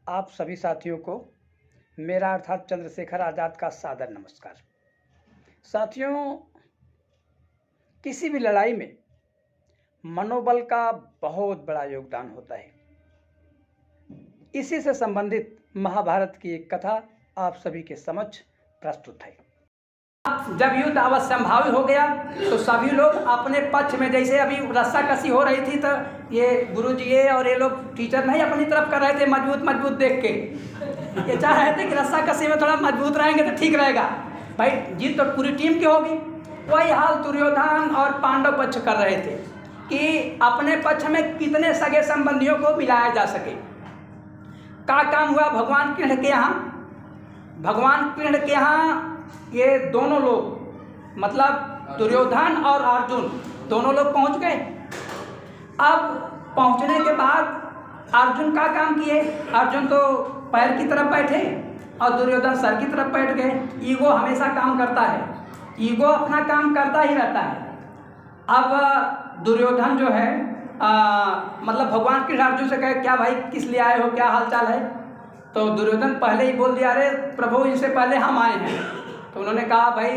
आप सभी साथियों को मेरा अर्थात चंद्रशेखर आज़ाद का सादर नमस्कार। साथियों, किसी भी लड़ाई में मनोबल का बहुत बड़ा योगदान होता है। इसी से संबंधित महाभारत की एक कथा आप सभी के समक्ष प्रस्तुत है। जब युद्ध अवश्यंभावी हो गया तो सभी लोग अपने पक्ष में, जैसे अभी रस्साकसी हो रही थी तो ये गुरुजी ये और ये लोग टीचर नहीं अपनी तरफ कर रहे थे, मजबूत देख के ये चाह रहे थे कि रस्साकसी में थोड़ा मजबूत रहेंगे तो ठीक रहेगा, भाई जीत तो पूरी टीम की होगी। वही हाल दुर्योधन और पांडव पक्ष कर रहे थे कि अपने पक्ष में कितने सगे संबंधियों को मिलाया जा सके। का काम हुआ भगवान कृष्ण के यहाँ ये दोनों लोग मतलब दुर्योधन और अर्जुन दोनों लोग पहुंच गए। अब पहुंचने के बाद अर्जुन का काम किए, अर्जुन तो पैर की तरफ बैठे और दुर्योधन सर की तरफ बैठ गए। ईगो हमेशा काम करता है, ईगो अपना काम करता ही रहता है। अब दुर्योधन जो है मतलब भगवान कृष्ण अर्जुन से कहे क्या भाई किस लिए आए हो, क्या हालचाल है? तो दुर्योधन पहले ही बोल दिया, अरे प्रभु इनसे पहले हम आए हैं। तो उन्होंने कहा भाई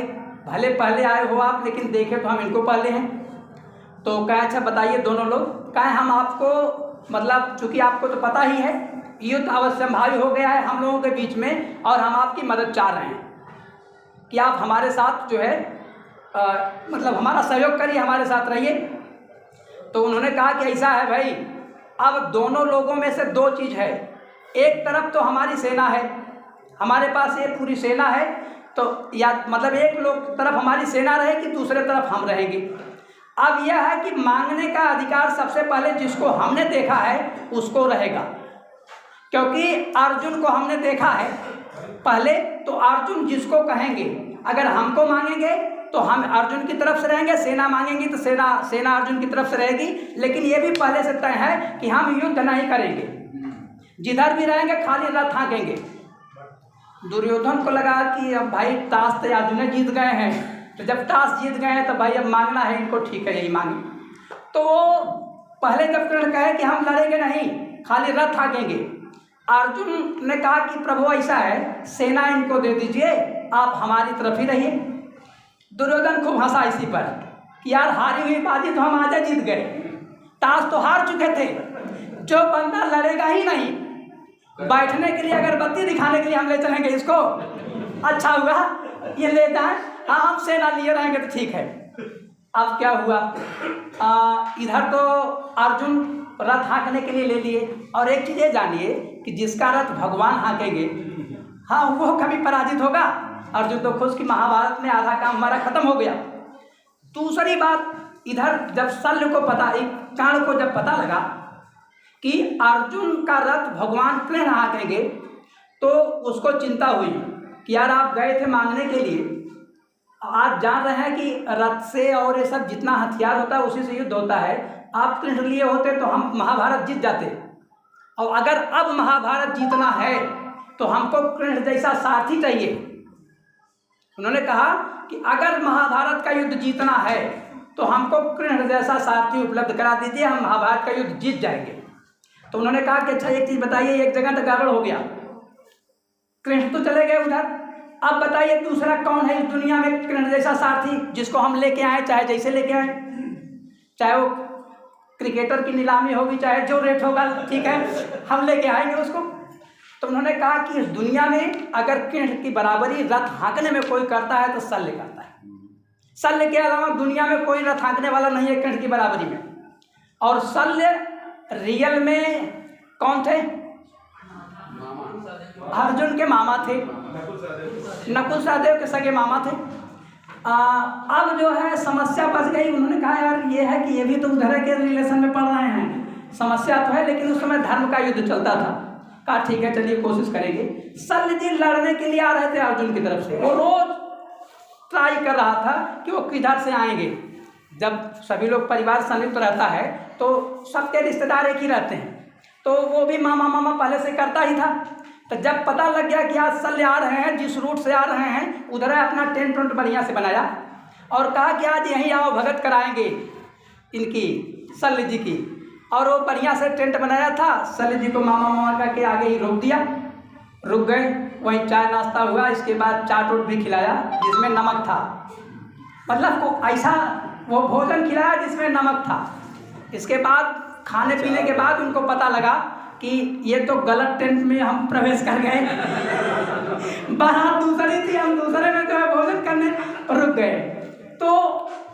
भले पहले आए हो आप, लेकिन देखे तो हम इनको पहले हैं। तो कहा अच्छा बताइए दोनों लोग। कहा हम आपको मतलब चूँकि आपको तो पता ही है युद्ध अवश्यंभावी हो गया है हम लोगों के बीच में और हम आपकी मदद चाह रहे हैं कि आप हमारे साथ जो है मतलब हमारा सहयोग करिए, हमारे साथ रहिए। तो उन्होंने कहा कि ऐसा है भाई, अब दोनों लोगों में से दो चीज़ है। एक तरफ तो हमारी सेना है, हमारे पास ये पूरी सेना है, तो या मतलब एक लोग तरफ हमारी सेना रहेगी, दूसरे तरफ हम रहेंगे। अब यह है कि मांगने का अधिकार सबसे पहले जिसको हमने देखा है उसको रहेगा, क्योंकि अर्जुन को हमने देखा है पहले। तो अर्जुन जिसको कहेंगे, अगर हमको मांगेंगे तो हम अर्जुन की तरफ से रहेंगे, सेना मांगेंगी तो सेना अर्जुन की तरफ से रहेगी। लेकिन ये भी पहले से तय है कि हम युद्ध नहीं करेंगे, जिधर भी रहेंगे खाली रथ हाँकेंगे। दुर्योधन को लगा कि अब भाई टास तो अर्जुन जीत गए हैं, तो जब टास जीत गए हैं तो भाई अब मांगना है इनको, ठीक है यही मांगे। तो वो पहले जब कृष्ण कहे कि हम लड़ेंगे नहीं, खाली रथ हाँकेंगे, अर्जुन ने कहा कि प्रभु ऐसा है सेना इनको दे दीजिए, आप हमारी तरफ ही रहिए। दुर्योधन खूब हंसा इसी पर कि यार हारी हुई बाजी तो हम आजा जीत गए, टास तो हार चुके थे। जो बंदा लड़ेगा ही नहीं, बैठने के लिए अगरबत्ती दिखाने के लिए हम ले चलेंगे इसको, अच्छा हुआ ये ले जाए, हाँ हम सेना लिए रहेंगे तो ठीक है। अब क्या हुआ, इधर तो अर्जुन रथ हाँकने के लिए ले लिए, और एक चीज़ ये जानिए कि जिसका रथ भगवान हाँकेंगे हाँ वो कभी पराजित होगा? अर्जुन तो खुश कि महाभारत में आधा काम हमारा खत्म हो गया। दूसरी बात, इधर जब शल्य को पता, कर्ण को जब पता लगा कि अर्जुन का रथ भगवान कृष्ण हाँकेंगे, तो उसको चिंता हुई कि यार आप गए थे मांगने के लिए, आप जान रहे हैं कि रथ से और ये सब जितना हथियार होता है उसी से युद्ध होता है, आप कृष्ण लिए होते तो हम महाभारत जीत जाते। और अगर अब महाभारत जीतना है तो हमको कृष्ण जैसा सारथी चाहिए। उन्होंने कहा कि अगर महाभारत का युद्ध जीतना है तो हमको कृष्ण जैसा सारथी उपलब्ध करा दीजिए, हम महाभारत का युद्ध जीत जाएंगे। तो उन्होंने कहा कि अच्छा एक चीज़ बताइए, एक जगह तो गड़बड़ हो गया, कृष्ण तो चले गए उधर, अब बताइए दूसरा कौन है इस दुनिया में कृष्ण जैसा सारथी जिसको हम लेके आए, चाहे जैसे लेके आए, चाहे वो क्रिकेटर की नीलामी होगी, चाहे जो रेट होगा ठीक है हम लेके आएंगे उसको। तो उन्होंने कहा कि इस दुनिया में अगर कृष्ण की बराबरी रथ हाँकने में कोई करता है तो शल्य करता है, शल्य के अलावा दुनिया में कोई रथ हाँकने वाला नहीं है कृष्ण की बराबरी में। और शल्य रियल में कौन थे? अर्जुन के मामा थे, नकुल सहदेव के सगे मामा थे। अब जो है समस्या फंस गई। उन्होंने कहा यार ये है कि ये भी तो उधर के रिलेशन में पढ़ रहे हैं, समस्या तो है, लेकिन उस समय धर्म का युद्ध चलता था। कहा ठीक है चलिए कोशिश करेंगे। शल्य जी लड़ने के लिए आ रहे थे अर्जुन की तरफ से, वो रोज ट्राई कर रहा था कि वो किधर से आएंगे। जब सभी लोग परिवार संयुक्त रहता है तो सबके रिश्तेदार एक ही रहते हैं, तो वो भी मामा पहले से करता ही था। तो जब पता लग गया कि आज शल्य आ रहे हैं, जिस रूट से आ रहे हैं उधर अपना टेंट वेंट बढ़िया से बनाया और कहा कि आज यहीं आओ भगत कराएंगे इनकी शल्य जी की। और वो बढ़िया से टेंट बनाया था। शल्य जी को मामा मामा के आगे ही रोक दिया, रुक गए। वहीं चाय नाश्ता हुआ, इसके बाद चाट उट भी खिलाया जिसमें नमक था, मतलब को ऐसा वो भोजन खिलाया जिसमें नमक था। इसके बाद खाने पीने के बाद उनको पता लगा कि ये तो गलत टेंट में हम प्रवेश कर गए। बारात दूसरी थी, हम दूसरे में जो है भोजन करने रुक गए। तो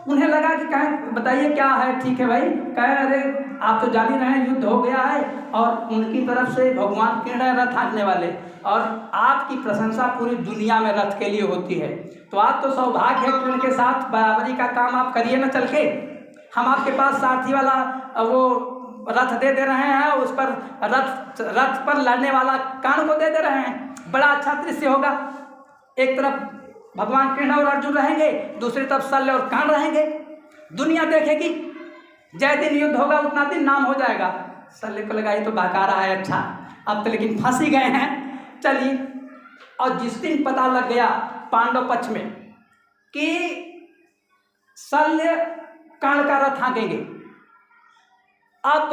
उन्हें लगा कि कहें बताइए क्या है। ठीक है भाई, कहे अरे आप तो जान ही रहे हैं युद्ध हो गया है और उनकी तरफ से भगवान कृष्ण है रथ हाँकने वाले, और आपकी प्रशंसा पूरी दुनिया में रथ के लिए होती है। तो आज तो सौभाग्य है कि उनके साथ बराबरी का काम आप करिए ना चल के। हम आपके पास सारथी वाला वो रथ दे रहे हैं, उस पर रथ पर लड़ने वाला कर्ण को दे रहे हैं। बड़ा अच्छा दृश्य होगा। एक तरफ भगवान कृष्ण और अर्जुन रहेंगे, दूसरी तरफ शल्य और कर्ण रहेंगे। दुनिया देखेगी, जय दिन युद्ध होगा उतना दिन नाम हो जाएगा। शल्य को लगा ये तो बहकारा है, अच्छा अब तो लेकिन फंस ही गए हैं, चलिए। और जिस दिन पता लग गया पांडव पक्ष में कि शल्य कर्ण का रथ हाँकेंगे, अब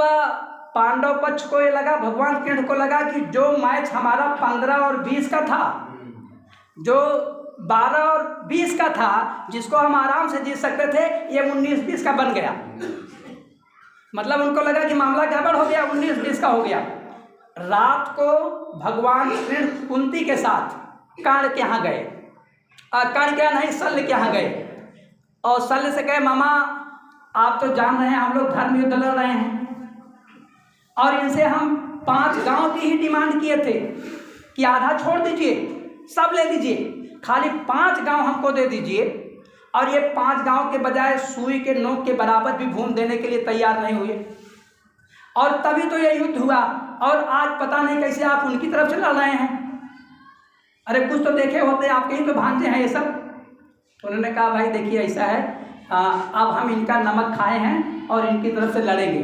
पांडव पक्ष को ये लगा, भगवान कृष्ण को लगा कि जो मैच हमारा 15 और 20 का था, जो 12 और 20 का था, जिसको हम आराम से जीत सकते थे, ये 19-20 का बन गया। मतलब उनको लगा कि मामला गड़बड़ हो गया, 19-20 का हो गया। रात को भगवान कृष्ण कुंती के साथ कर्ण के यहाँ गए, कर्ण के नहीं शल्य के यहाँ गए, और शल्य से कहे मामा आप तो जान रहे हैं हम लोग धर्म युद्ध लड़ रहे हैं, और इनसे हम 5 गांव की ही डिमांड किए थे कि आधा छोड़ दीजिए, सब ले लीजिए, खाली 5 गांव हमको दे दीजिए। और ये 5 गांव के बजाय सुई के नोक के बराबर भी भूमि देने के लिए तैयार नहीं हुए, और तभी तो ये युद्ध हुआ। और आज पता नहीं कैसे आप उनकी तरफ से लड़ रहे हैं। अरे कुछ तो देखे होते, आपके ही तो भांजे हैं ये सब। उन्होंने कहा भाई देखिए ऐसा है, अब हम इनका नमक खाए हैं और इनकी तरफ से लड़ेंगे।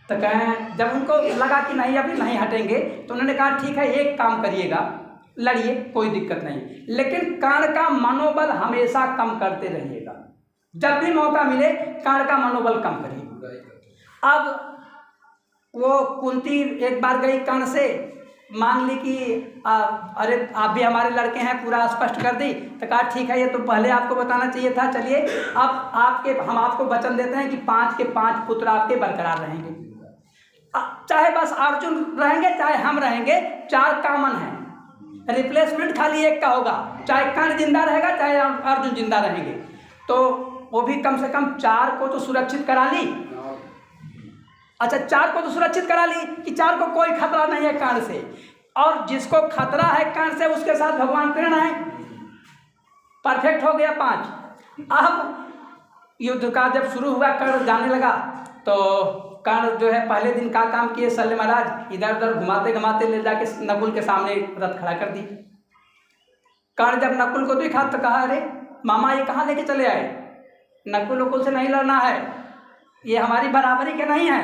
तो कहें, जब उनको लगा कि नहीं अभी नहीं हटेंगे, तो उन्होंने कहा ठीक है एक काम करिएगा, लड़िए कोई दिक्कत नहीं, लेकिन कर्ण का मनोबल हमेशा कम करते रहिएगा। जब भी मौका मिले कर्ण का मनोबल कम करिए। अब वो कुंती एक बार गई कर्ण से, मान ली कि अरे आप भी हमारे लड़के हैं, पूरा स्पष्ट कर दी। तो कहा ठीक है ये तो पहले आपको बताना चाहिए था, चलिए अब हम आपको वचन देते हैं कि 5 के 5 पुत्र आपके बरकरार रहेंगे, चाहे बस अर्जुन रहेंगे चाहे हम रहेंगे, 4 कॉमन हैं, रिप्लेसमेंट खाली एक का होगा, चाहे कर्ण जिंदा रहेगा चाहे अर्जुन जिंदा रहेंगे। तो वो भी कम से कम 4 को तो सुरक्षित करा ली। अच्छा 4 को तो सुरक्षित करा ली कि 4 को कोई खतरा नहीं है कर्ण से, और जिसको खतरा है कर्ण से उसके साथ भगवान कृष्ण है, परफेक्ट हो गया 5। अब युद्ध का जब शुरू हुआ, कर्ण जाने लगा, तो कर्ण जो है पहले दिन का काम किए, शल्य महाराज इधर उधर घुमाते घुमाते ले जाके नकुल के सामने रथ खड़ा कर दी। कर्ण जब नकुल को देखा तो कहा अरे मामा ये कहाँ लेके चले आए, नकुल उकुल से नहीं लड़ना है, ये हमारी बराबरी के नहीं है,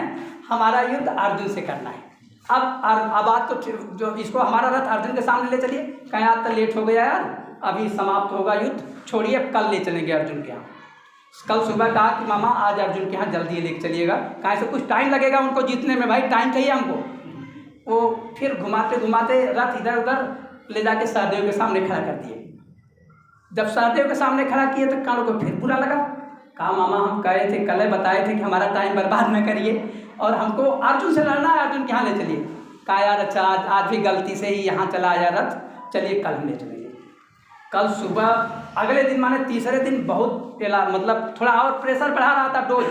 हमारा युद्ध अर्जुन से करना है। अब बात तो जो इसको हमारा रथ अर्जुन के सामने ले चलिए। कहीं आज तो लेट हो गया यार, अभी समाप्त होगा युद्ध, छोड़िए अब कल ले चलेंगे अर्जुन के यहाँ। कल सुबह कहा कि मामा आज अर्जुन के यहाँ जल्दी लेके चलिएगा, कहीं से कुछ टाइम लगेगा उनको जीतने में, भाई टाइम चाहिए हमको। वो फिर घुमाते घुमाते रथ इधर उधर ले जाके सहदेव के सामने खड़ा कर दिए। जब सहदेव के सामने खड़ा किए तो कर्ण को फिर बुरा लगा, कहा मामा हम कहे थे, कल बताए थे कि हमारा टाइम बर्बाद न करिए और हमको अर्जुन से लड़ना है, अर्जुन के यहाँ ले चलिए। कहा यार अच्छा आज भी गलती से ही यहाँ चला आया रथ, चलिए कल हम ले चलेंगे। कल सुबह अगले दिन माने तीसरे दिन बहुत मतलब थोड़ा और प्रेशर बढ़ा रहा था, डोज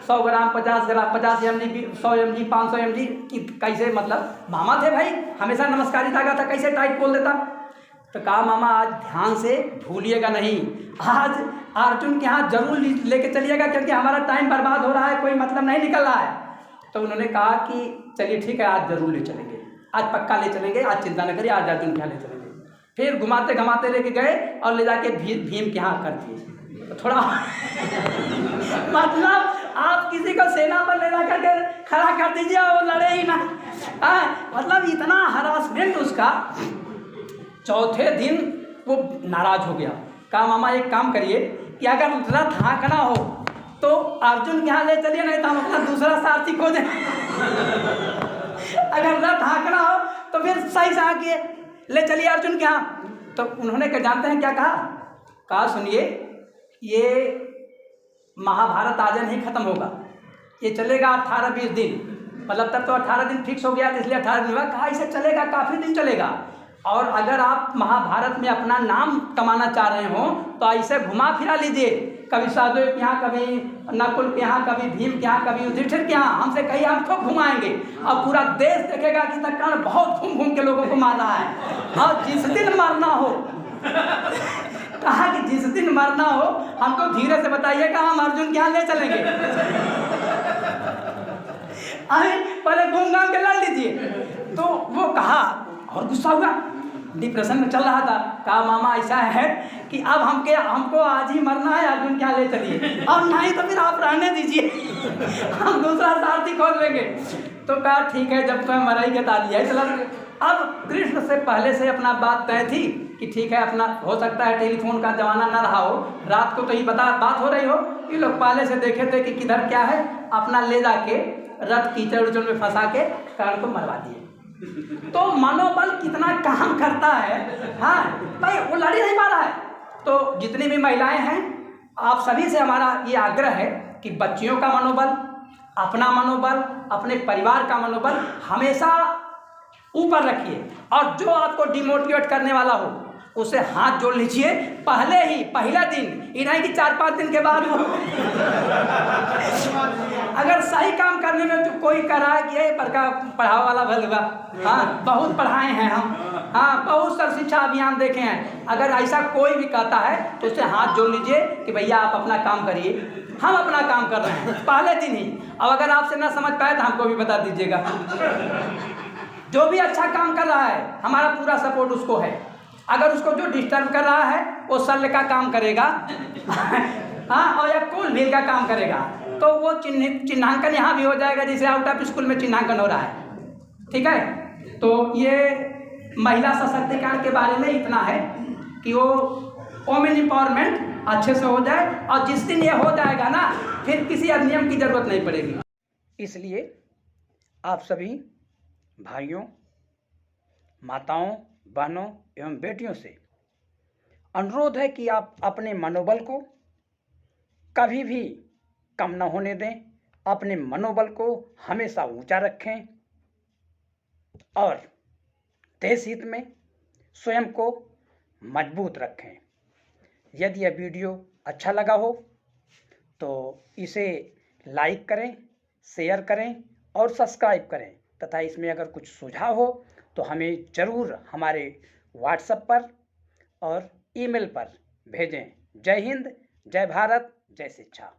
100 ग्राम 50 ग्राम 50 mg 100 mg 500 mg की, कैसे मतलब मामा थे भाई, हमेशा नमस्कारी धागा था, कैसे टाइट बोल देता। तो कहा मामा आज ध्यान से भूलिएगा नहीं, आज अर्जुन के यहाँ जरूर लेके चलिएगा क्योंकि हमारा टाइम बर्बाद हो रहा है, कोई मतलब नहीं निकल रहा है। तो उन्होंने कहा कि चलिए ठीक है आज जरूर ले चलेंगे, आज पक्का ले चलेंगे, आज चिंता न करिए, आज अर्जुन के यहाँ ले चलेंगे। फिर घुमाते घुमाते लेके गए और ले जाके भीम के यहाँ कर दिए। तो थोड़ा मतलब आप किसी को सेना पर ले जाकर के खड़ा कर दीजिए और वो लड़े ही ना, मतलब इतना हरासमेंट उसका। चौथे दिन वो नाराज हो गया, कहा मामा एक काम करिए कि अगर रथ हाँकना हो तो अर्जुन के यहाँ ले चलिए, नहीं तो हम अपना दूसरा सारथी खोजें। अगर रथ हाँकना हो तो फिर सही से हाँकिए, ले चलिए अर्जुन के यहाँ। तो उन्होंने क्या जानते हैं क्या कहा, सुनिए, ये महाभारत आज नहीं खत्म होगा, ये चलेगा 18-20 दिन, मतलब तब तो 18 दिन फिक्स हो गया, इसलिए 18 दिन हुआ। कहा इसे चलेगा, काफ़ी दिन चलेगा। और अगर आप महाभारत में अपना नाम कमाना चाह रहे हो तो ऐसे घुमा फिरा लीजिए, कभी सहदेव के यहाँ, कभी नकुल के यहाँ, कभी भीम के यहाँ, कभी युधिष्ठिर के यहाँ, हमसे कहीं हम खूब घुमाएंगे और पूरा देश देखेगा कि कर्ण बहुत घूम घूम के लोगों को मार रहा है। और जिस दिन मरना हो, कहा कि जिस दिन मरना हो हमको धीरे से बताइएगा, हम अर्जुन के यहाँ ले चलेंगे। पहले घूम घाम के लड़ लीजिए। तो वो कहा और गुस्सा हुआ, डिप्रेशन में चल रहा था। कहा मामा ऐसा है कि अब हमको आज ही मरना है, अर्जुन क्या ले चलिए, और नहीं तो फिर आप रहने दीजिए, हम दूसरा सारथी खोज लेंगे। तो कहा ठीक है, जब तुम्हें मराई के ताली है चला। अब कृष्ण से पहले से अपना बात तय थी कि ठीक है, अपना हो सकता है टेलीफोन का जमाना ना रहा हो, रात को तो ही बात हो रही हो, ये लोग पहले से देखे थे कि किधर क्या है, अपना ले जाके रथ कीचड़ उचड़ में फंसा के कर्ण को मरवा दिए। तो मनोबल कितना काम करता है। हाँ भाई, वो लड़ ही नहीं पा रहा है। तो जितनी भी महिलाएं हैं, आप सभी से हमारा ये आग्रह है कि बच्चियों का मनोबल, अपना मनोबल, अपने परिवार का मनोबल हमेशा ऊपर रखिए, और जो आपको डिमोटिवेट करने वाला हो उसे हाथ जोड़ लीजिए पहला दिन, ये नहीं कि 4-5 दिन के बाद वो अगर सही काम करने में तो कोई कह रहा है कि ये पढ़ावा वाला भलवा, हाँ बहुत पढ़ाए हैं हम, हाँ बहुत सर्व शिक्षा अभियान देखे हैं, अगर ऐसा कोई भी कहता है तो उसे हाथ जोड़ लीजिए कि भैया आप अपना काम करिए, हम अपना काम कर रहे हैं पहले दिन ही। अब अगर आपसे ना समझ पाए तो हमको भी बता दीजिएगा। जो भी अच्छा काम कर रहा है हमारा पूरा सपोर्ट उसको है, अगर उसको जो डिस्टर्ब कर रहा है वो शल्य का काम करेगा हाँ, और या कुल भीड़ का काम करेगा, तो वो चिन्हांकन यहाँ भी हो जाएगा, जैसे आउट ऑफ स्कूल में चिन्हांकन हो रहा है। ठीक है, तो ये महिला सशक्तिकरण के बारे में इतना है कि वो वोमेन एम्पावरमेंट अच्छे से हो जाए, और जिस दिन ये हो जाएगा ना, फिर किसी अधिनियम की जरूरत नहीं पड़ेगी। इसलिए आप सभी भाइयों, माताओं, बहनों एवं बेटियों से अनुरोध है कि आप अपने मनोबल को कभी भी कम न होने दें, अपने मनोबल को हमेशा ऊंचा रखें, और देश हित में स्वयं को मजबूत रखें। यदि यह वीडियो अच्छा लगा हो तो इसे लाइक करें, शेयर करें और सब्सक्राइब करें, तथा इसमें अगर कुछ सुझाव हो तो हमें ज़रूर हमारे व्हाट्सएप पर और ईमेल पर भेजें। जय हिंद, जय भारत, जय शिक्षा।